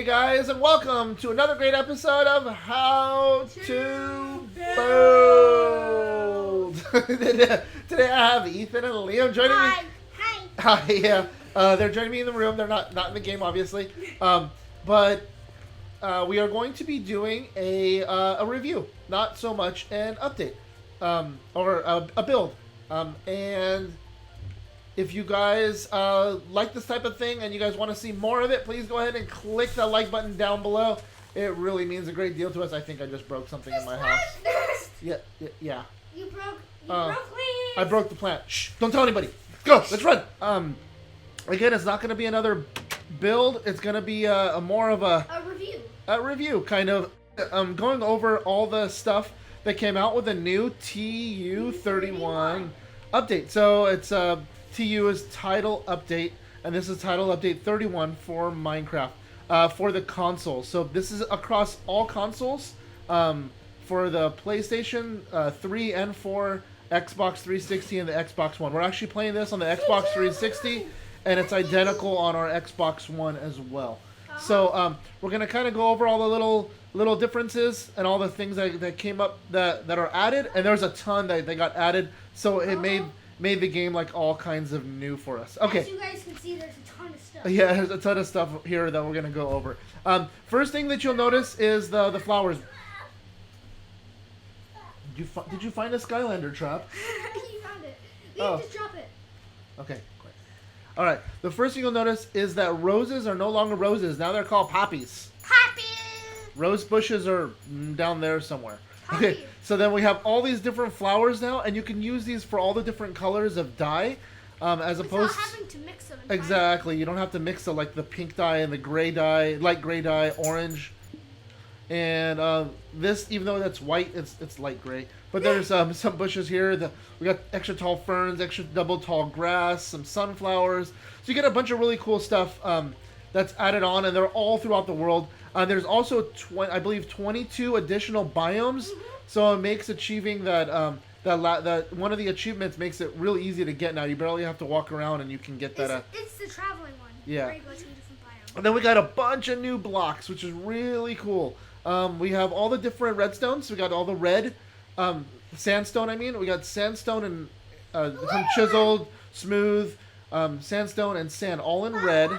guys, and welcome to another great episode of How to Build. Today I have Ethan and Liam joining me. Hi. Yeah. They're joining me in the room. They're not in the game, obviously. But we are going to be doing a review, not so much an update, or a build. And if you guys like this type of thing and you guys want to see more of it, please go ahead and click the like button down below. It really means a great deal to us. I think I just broke something in my house. Yeah. You broke plants. I broke the plant. Shh! Don't tell anybody. Go. Let's run. Again, it's not going to be another build. It's going to be a more of a review. A review, kind of. Going over all the stuff that came out with a new TU31 update. So it's TU's title update, and this is title update 31 for Minecraft for the console. So this is across all consoles for the PlayStation 3 and 4, Xbox 360, and the Xbox One. We're actually playing this on the Xbox 360, and it's identical on our Xbox One as well. So we're gonna kind of go over all the little differences and all the things that came up that are added, and there's a ton that they got added. So it made the game like all kinds of new for us. Okay. As you guys can see, there's a ton of stuff. Yeah, there's a ton of stuff here that we're gonna go over. First thing that you'll notice is the flowers. Did you find a Skylander trap? You found it. You just drop it. Okay. Great. All right. The first thing you'll notice is that roses are no longer roses. Now they're called poppies. Poppies. Rose bushes are down there somewhere. Okay, so then we have all these different flowers now, and you can use these for all the different colors of dye, as opposed without having to mix them. Exactly, you don't have to mix it like the pink dye and the gray dye, light gray dye, orange, and this, even though that's white, it's light gray. But there's some bushes here. We got extra tall ferns, extra double tall grass, some sunflowers. So you get a bunch of really cool stuff that's added on, and they're all throughout the world. There's also, I believe, 22 additional biomes, so it makes achieving that one of the achievements makes it really easy to get now. You barely have to walk around, and you can get that. It's the traveling one. Yeah. Where you go to a different biome. And then we got a bunch of new blocks, which is really cool. We have all the different redstones. We got all the red sandstone. We got sandstone and some chiseled, smooth sandstone and sand, all in red.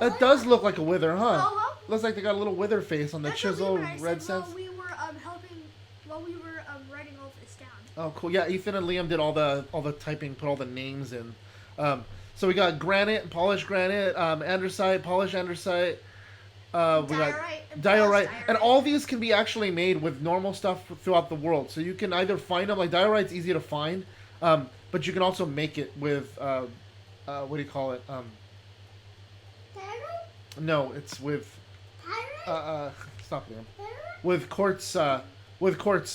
It does look like a wither, huh? Looks like they got a little wither face on the chiseled red sand. While we were writing all this down. Oh, cool! Yeah, Ethan and Liam did all the typing, put all the names in. So we got granite, polished granite, andesite, polished andesite. We got diorite, and all these can be actually made with normal stuff throughout the world. So you can either find them, like diorite's easy to find, but you can also make it with what do you call it? No, it's with stop there. With quartz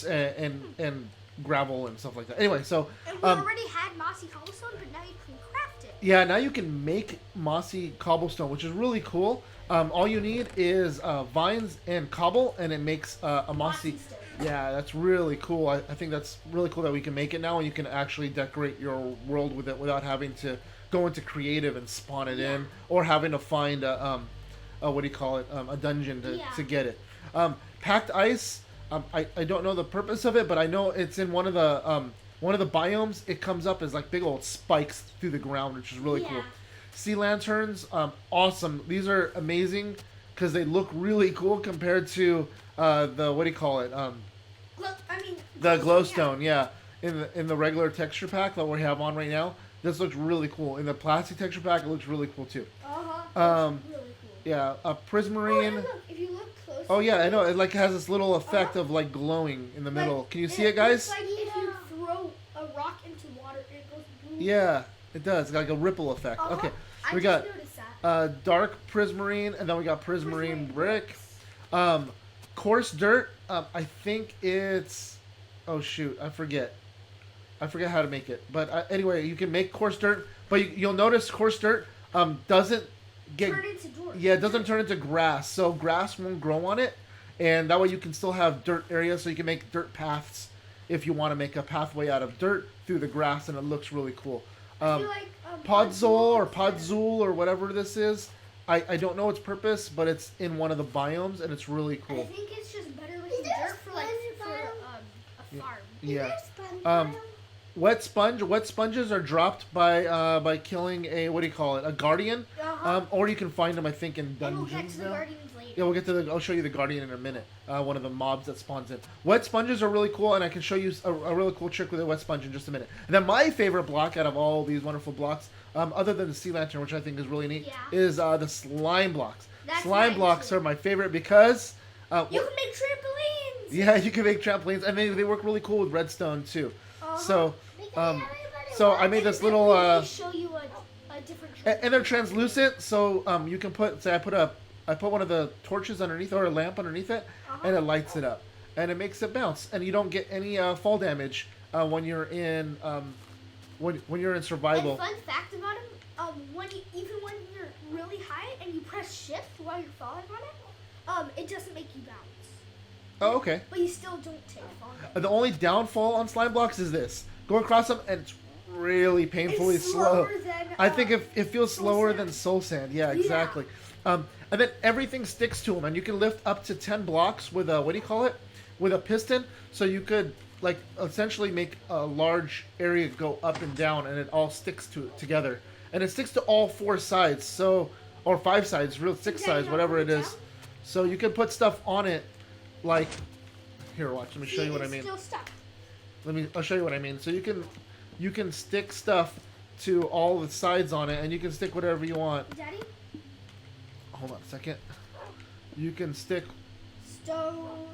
and gravel and stuff like that. Anyway, so and we already had mossy cobblestone, but now you can craft it. Yeah, now you can make mossy cobblestone, which is really cool. All you need is vines and cobble, and it makes a mossy. Yeah, that's really cool. I think that's really cool that we can make it now, and you can actually decorate your world with it without having to go into creative and spawn it in, or having to find a what do you call it? A dungeon to get it. Packed ice. I don't know the purpose of it, but I know it's in one of the biomes. It comes up as like big old spikes through the ground, which is really cool. Sea lanterns, awesome. These are amazing because they look really cool compared to the what do you call it? The glowstone. Yeah, in the regular texture pack that we have on right now. This looks really cool. In the plastic texture pack, it looks really cool too. Really cool. Yeah, a prismarine. Look, if you look close. Oh yeah, I know. It like has this little effect of like glowing in the middle. Can you see it, guys? It's like if you throw a rock into water, it goes boom. Yeah, it does. It's like a ripple effect. Okay, we got dark prismarine, and then we got prismarine brick. Coarse dirt. I think it's. Oh shoot, I forget how to make it. But anyway, you can make coarse dirt, but you'll notice coarse dirt doesn't turn into dirt. Yeah, it doesn't turn into grass, so grass won't grow on it, and that way you can still have dirt areas, so you can make dirt paths if you want to make a pathway out of dirt through the grass, and it looks really cool. I feel like Podzol or whatever this is, I don't know its purpose, but it's in one of the biomes, and it's really I cool. think it's just better looking dirt for like a farm. Yeah. Wet sponges are dropped by killing a, what do you call it? A guardian. Or you can find them, I think, in And we'll get dungeons to the now. guardians later. Yeah, we'll get to the. I'll show you the guardian in a minute. One of the mobs that spawns in. Wet sponges are really cool, and I can show you a really cool trick with a wet sponge in just a minute. And then my favorite block out of all these wonderful blocks, other than the sea lantern, which I think is really neat, is the slime blocks. That's Slime mine blocks too. are my favorite because. You can make trampolines. Yeah, you can make trampolines, and they work really cool with redstone too. So, so I made this little. Let me show you a different trick. And they're translucent, so you can put. Say, I put one of the torches underneath or a lamp underneath it, and it lights it up, and it makes it bounce, and you don't get any fall damage when you're in when you're in survival. And fun fact about them, even when you're really high and you press shift while you're falling on it, it doesn't make you bounce. Oh, okay. But you still don't take fall damage. The only downfall on slime blocks is this: going across them, and it's really painfully It's slow. slower than, I think it feels soul slower sand. than soul sand. Yeah, exactly. And then everything sticks to them, and you can lift up to 10 blocks with a, what do you call it? With a piston. So you could like essentially make a large area go up and down, and it all sticks together, and it sticks to all 4 sides. So, or 5 sides, 6 sides, whatever it is. So you can put stuff on it, like here. Watch. Let me show you what I mean. Still stuck. I'll show you what I mean. So you can stick stuff to all the sides on it, and you can stick whatever you want. Daddy? Hold on a second. You can stick. So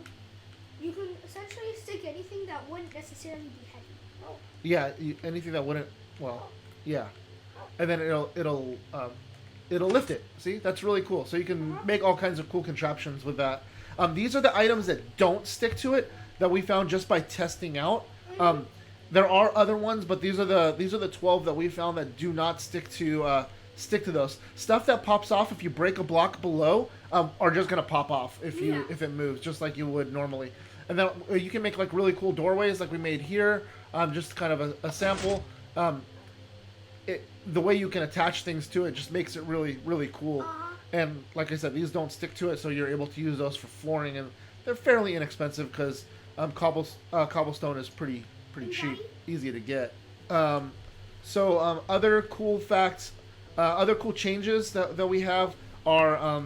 you can essentially stick anything that wouldn't necessarily be heavy. Yeah, anything that wouldn't. Well, yeah, and then it'll lift it. See, that's really cool. So you can make all kinds of cool contraptions with that. These are the items that don't stick to it that we found just by testing out. There are other ones, but these are the 12 that we found that do not stick to those. Stuff that pops off if you break a block below are just gonna pop off if it moves, just like you would normally. And then you can make like really cool doorways, like we made here. Just kind of a sample. The way you can attach things to it just makes it really, really cool. And like I said, these don't stick to it, so you're able to use those for flooring, and they're fairly inexpensive because cobblestone is pretty cheap, easy to get. Other cool facts, other cool changes that we have are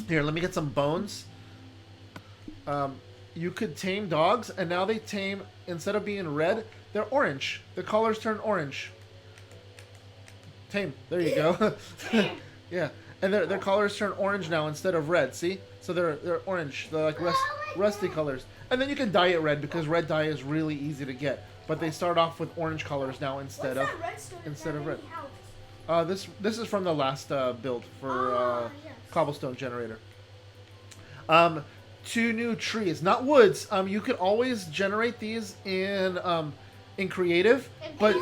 here. Let me get some bones. You could tame dogs, and now they tame, instead of being red, they're orange. The colors turn orange. Tame. There you go. Yeah, and their colors turn orange now instead of red. See, so they're orange. They're like rusty colors. And then you can dye it red because red dye is really easy to get. But they start off with orange colors now instead of red. This is from the last build for cobblestone generator. 2 new trees, not woods. You could always generate these in creative, but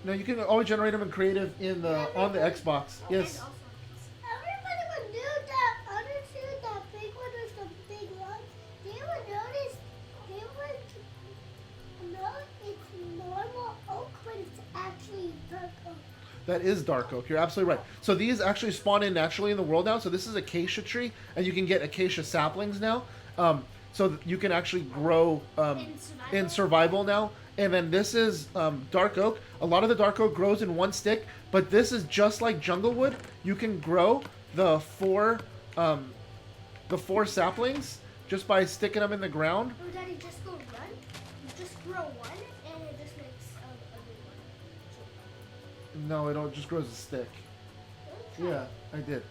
no, you can always generate them in creative on the Xbox. Yes. Everybody would do that other two, that big one with the big one. They would notice, know it's normal oak, but it's actually dark oak. That is dark oak. You're absolutely right. So these actually spawn in naturally in the world now. So this is acacia tree, and you can get acacia saplings now. So you can actually grow in survival now. And then this is dark oak. A lot of the dark oak grows in one stick, but this is just like jungle wood. You can grow the four saplings just by sticking them in the ground. Oh, Daddy, just go run. You just grow one, and it just makes a big one. No, it just grows a stick. Okay. Yeah, I did.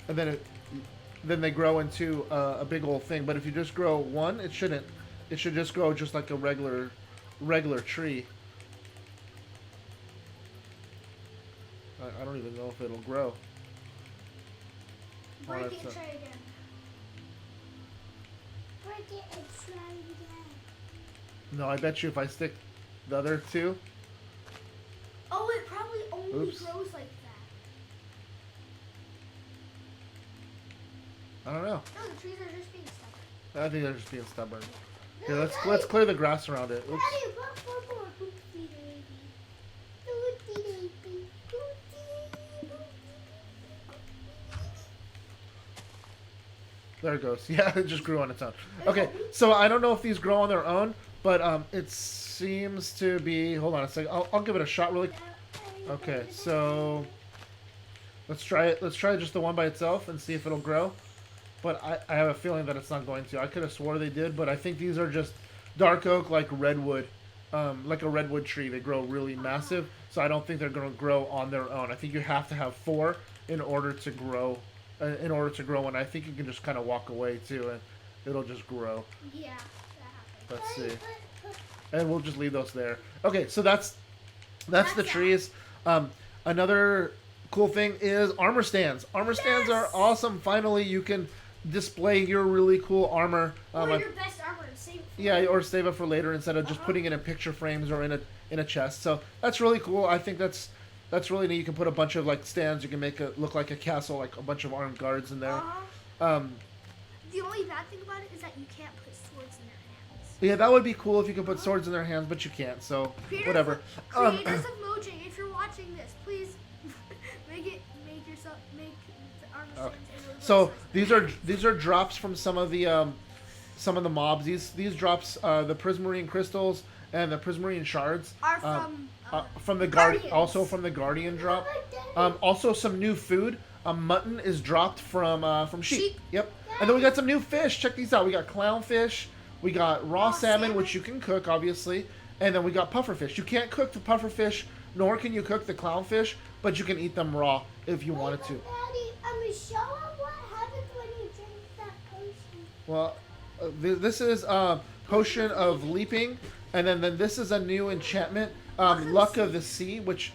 And then they grow into a big old thing. But if you just grow one, it shouldn't. It should just grow just like a regular tree. I don't even know if it'll grow. Break it that's and try again. Break it and try again. No, I bet you if I stick the other two. Oh, it probably only Oops. grows like that. I don't know. No, the trees are just being stubborn. I think they're just being stubborn. No, Here, Daddy, let's clear the grass around it. Oops. Daddy, one more. Oopsie daisy. Oopsie daisy. Oopsie. There it goes. Yeah, it just grew on its own. Okay, so I don't know if these grow on their own, but it seems to be. Hold on a second. I'll give it a shot really. Okay, so let's try it. Let's try just the one by itself and see if it'll grow. But I have a feeling that it's not going to. I could have swore they did, but I think these are just dark oak like redwood, like a redwood tree. They grow really massive, so I don't think they're going to grow on their own. I think you have to have 4 in order to grow. In order to grow one, I think you can just kind of walk away too, and it'll just grow. Yeah, that happens. Let's see, and we'll just leave those there. Okay, so that's the trees. Another cool thing is armor stands. Armor stands are awesome. Finally, you can display your really cool armor. Or your best armor and save it for later. Or save it for later instead of just putting it in picture frames or in a chest. So that's really cool. I think that's really neat. You can put a bunch of like stands. You can make it look like a castle, like a bunch of armed guards in there. The only bad thing about it is that you can't put swords in their hands. Yeah, that would be cool if you could put swords in their hands, but you can't. So whatever. Creators of Mojang, if you're watching this, please make the armor stands. Okay. So these are drops from some of the mobs. These drops, the prismarine crystals and the prismarine shards Are from the Guardians. also from the Guardian drop. Also some new food. Mutton is dropped from sheep. Yep. And then we got some new fish. Check these out. We got clownfish. We got raw salmon, which you can cook, obviously. And then we got pufferfish. You can't cook the pufferfish, nor can you cook the clownfish, but you can eat them raw if you wanted to. Daddy, show them what happens when you drink that potion. Well, this is a potion of leaping, and then this is a new enchantment, Luck of the Sea, which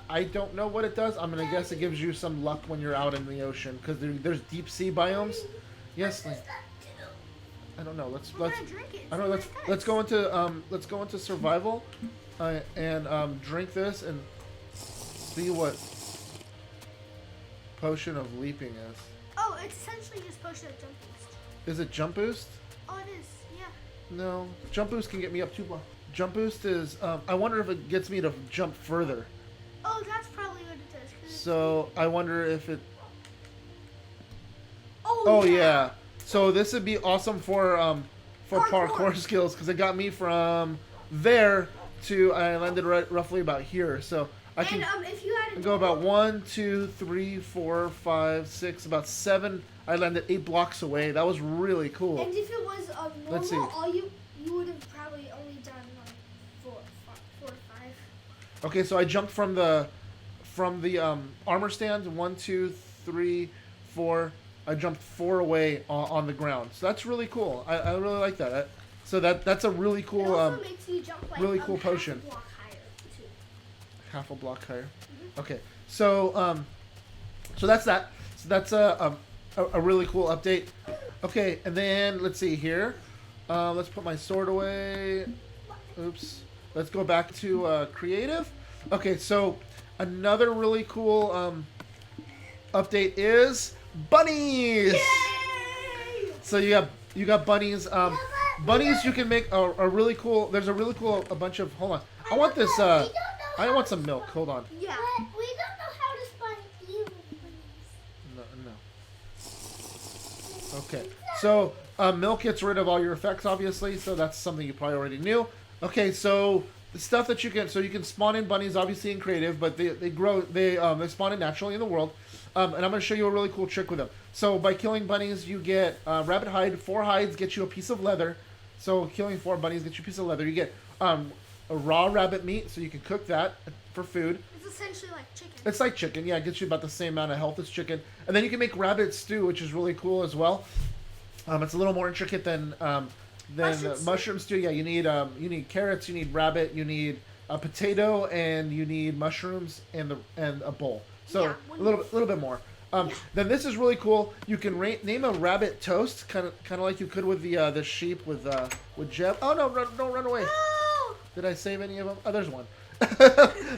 I don't know what it does. I'm gonna guess it gives you some luck when you're out in the ocean because there's deep sea biomes. Yes, I don't know. Let's I don't know. Let's go into survival, and drink this and see what potion of leaping is. Oh, it's essentially just potion of jump boost. Is it jump boost? Oh, it is. Yeah. No, jump boost can get me up 2 blocks. Jump boost is. I wonder if it gets me to jump further. Oh, that's probably what it does. So I wonder if it. Oh yeah. So this would be awesome for parkour skills because it got me from there to I landed roughly about here. So I can if you had go about 1, 2, 3, 4, 5, 6, about 7. I landed 8 blocks away. That was really cool. And if it was normal, Let's see. all you would have probably only done like 4 or 5. Okay, so I jumped from the armor stand 1, 2, 3, 4. I jumped 4 away on the ground. So that's really cool. I really like that. So that's a really cool It also makes you jump like really cool potion. Half a block higher too. Half a block higher. Mm-hmm. Okay, so that's that. So that's a really cool update. Okay, and then let's see here. Let's put my sword away. Oops. Let's go back to creative. Okay, so another really cool update is Bunnies. Yay! So you got bunnies. Bunnies you can make a really cool. There's a really cool a bunch of. Hold on. I want this. I want some milk. Hold on. Yeah. But we don't know how to spawn evil bunnies. No. Okay. So milk gets rid of all your effects, obviously. So that's something you probably already knew. Okay. So the stuff that you can spawn in bunnies, obviously in creative, but they grow. They spawn in naturally in the world. And I'm going to show you a really cool trick with them. So by killing bunnies, you get rabbit hide. 4 hides get you a piece of leather. So killing 4 bunnies gets you a piece of leather. You get a raw rabbit meat, so you can cook that for food. It's essentially like chicken. It's like chicken, yeah. It gets you about the same amount of health as chicken. And then you can make rabbit stew, which is really cool as well. It's a little more intricate than mushroom stew. Yeah, you need carrots, you need rabbit, you need a potato, and you need mushrooms and a bowl. So Yeah, a little bit more. Then this is really cool. You can name a rabbit toast, kind of like you could with the sheep with Jeb. Oh no! Don't run away. No! Did I save any of them? Oh, there's one.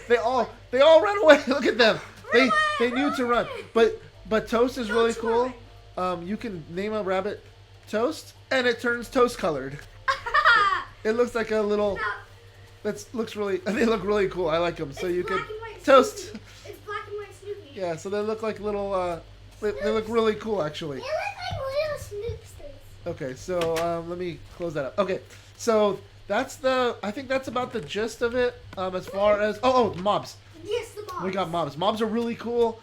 they all ran away. Look at them. They knew to run. But toast is really cool. You can name a rabbit toast, and it turns toast colored. It looks like a little. Looks really. They look really cool. I like them. So It's you black can and white toast. Snoopy. It's black and white Snoopy. Yeah. So they look like little. They look really cool, actually. They look like little Snoops. Okay, so let me close that up. Okay, so I think that's about the gist of it. As far as mobs. Yes, the mobs. We got mobs. Mobs are really cool.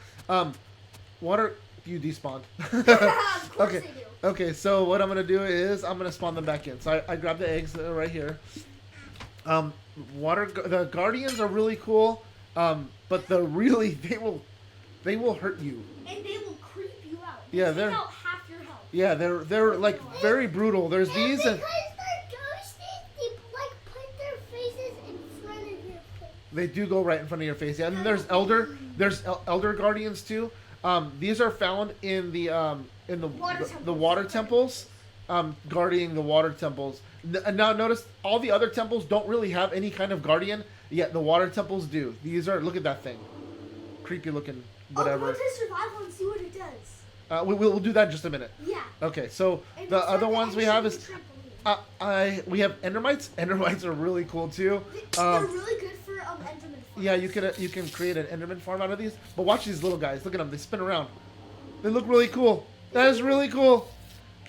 Water, you despawned. Of course Okay. they do. Okay, so what I'm gonna do is I'm gonna spawn them back in. So I grabbed the eggs right here. The guardians are really cool. But they will hurt you. And they will creep you out. Yeah, they're out half your health. Yeah, they're like very brutal. There's these and because they're ghosties, they like put their faces in front of your face. they do go right in front of your face. Yeah, and there's elder guardians too. These are found in the water temples, guarding the water temples. And now notice all the other temples don't really have any kind of guardian, yet the water temples do. These are, look at that thing, creepy looking whatever. Oh, go to survival and see what it does. We'll do that in just a minute. Yeah. Okay, so And the it's other like ones we action have is trampoline. we have endermites. Endermites are really cool too. They're really good for Enderman farms. Yeah, you can create an enderman farm out of these. But watch these little guys. Look at them. They spin around. They look really cool. That is really cool.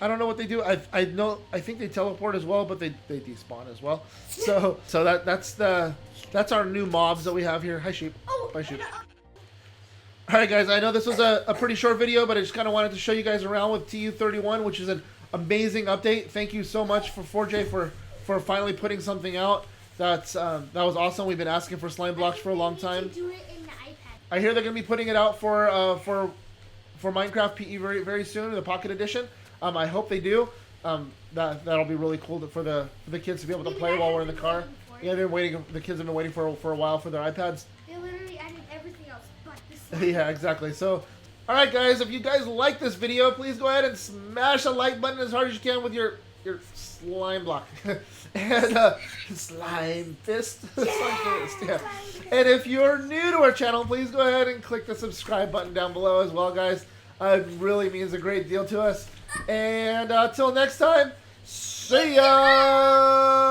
I don't know what they do. I think they teleport as well, but they despawn as well. So that's our new mobs that we have here. Hi sheep. Oh, Bye sheep. All right, guys. I know this was a pretty short video, but I just kind of wanted to show you guys around with TU31, which is an amazing update. Thank you so much for 4J for finally putting something out. That was awesome. We've been asking for slime blocks for a long time. Do it in the iPad. I hear they're gonna be putting it out for Minecraft PE very very soon, the Pocket Edition. I hope they do. That'll be really cool for the kids to be able to play while we're in the car. Yeah, they're waiting. The kids have been waiting for a while for their iPads. They literally added everything else but the slime. Yeah, exactly. So, all right, guys, if you guys like this video, please go ahead and smash the like button as hard as you can with your slime block and slime fist. Slime fist. Yeah. And if you're new to our channel, please go ahead and click the subscribe button down below as well, guys. It really means a great deal to us. And until next time, see ya!